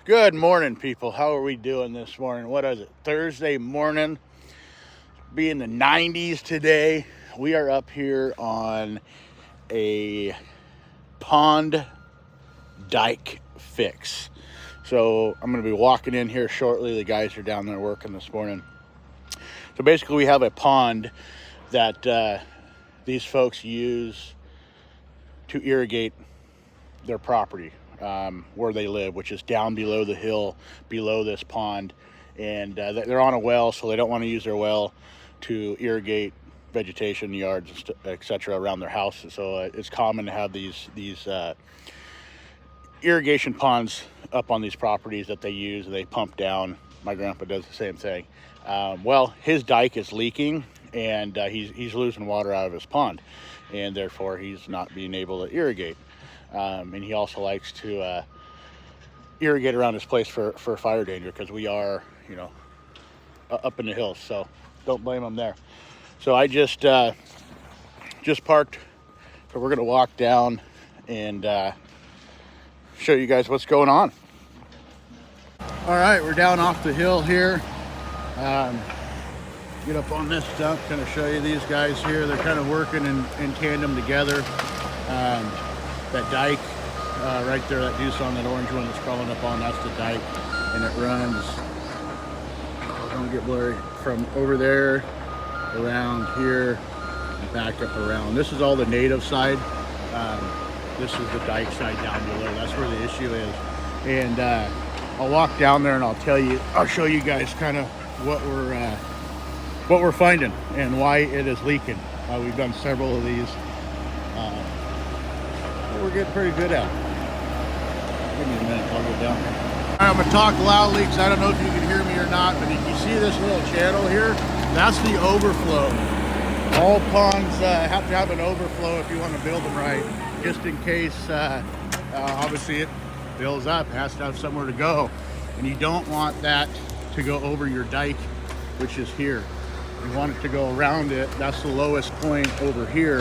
Good morning, people. How are we doing this morning? What is it? Thursday morning. Be in the 90s today. We are up here on a pond dike fix. So I'm going to be walking in here shortly. The guys are down there working this morning. So basically we have a pond that these folks use to irrigate their property. Where they live, which is down below the hill, below this pond, and they're on a well, so they don't want to use their well to irrigate vegetation, yards, etc. around their house. So it's common to have these irrigation ponds up on these properties that they use. They pump down. My grandpa does the same thing. Well, his dike is leaking, and he's losing water out of his pond, and therefore he's not being able to irrigate. And he also likes to irrigate around his place for fire danger, because we are, up in the hills. So don't blame him there. So I just parked. So we're gonna walk down and show you guys what's going on. All right, we're down off the hill here. Get up on this dump. Kind of show you these guys here. They're kind of working in tandem together. That dike right there, that juice on that orange one that's crawling up on, that's the dike, and it runs, don't get blurry, from over there around here and back up around. This is all the native side. This is the dike side down below. That's where the issue is. And I'll walk down there and I'll show you guys kind of what we're finding and why it is leaking. We've done several of these. We're getting pretty good at it. Give me a minute, I'll go down here. All right, I'm gonna talk loudly because I don't know if you can hear me or not, but if you see this little channel here, that's the overflow. All ponds have to have an overflow if you want to build them right, just in case, obviously it fills up, it has to have somewhere to go. And you don't want that to go over your dike, which is here. You want it to go around it. That's the lowest point over here,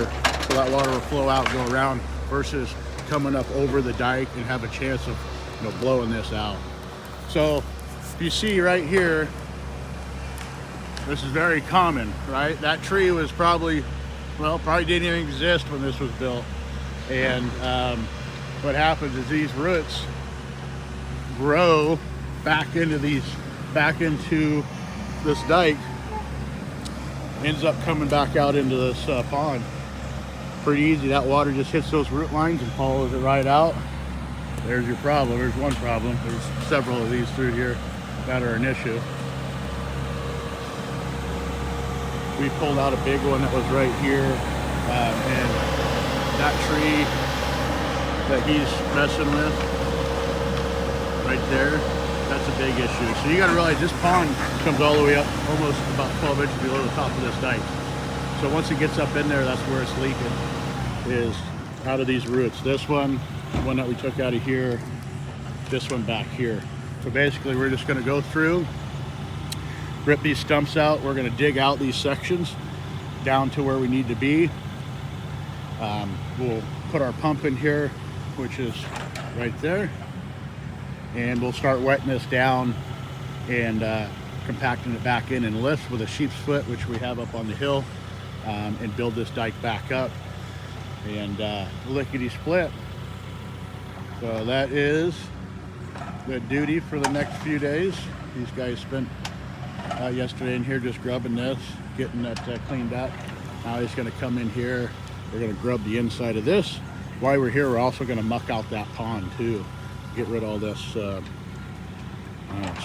so that water will flow out and go around, versus coming up over the dike and have a chance of blowing this out. So if you see right here, this is very common, right? That tree was probably didn't even exist when this was built. And what happens is these roots grow back into this dike, ends up coming back out into this pond. Pretty easy. That water just hits those root lines and follows it right out. There's your problem. There's one problem. There's several of these through here that are an issue. We pulled out a big one that was right here, and that tree that he's messing with right there, that's a big issue. So you got to realize this pond comes all the way up almost about 12 inches below the top of this dike. So once it gets up in there, that's where it's leaking, is out of these roots. This one that we took out of here, this one back here. So basically we're just gonna go through, rip these stumps out. We're gonna dig out these sections down to where we need to be. We'll put our pump in here, which is right there. And we'll start wetting this down and compacting it back in lift with a sheep's foot, which we have up on the hill. And build this dike back up and lickety split. So that is the duty for the next few days. These guys spent yesterday in here just grubbing this, getting that cleaned up. Now he's going to come in here. We're going to grub the inside of this. While we're here, we're also going to muck out that pond too. Get rid of all this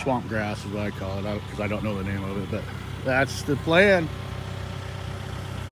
swamp grass is what I call it, because I don't know the name of it, but that's the plan.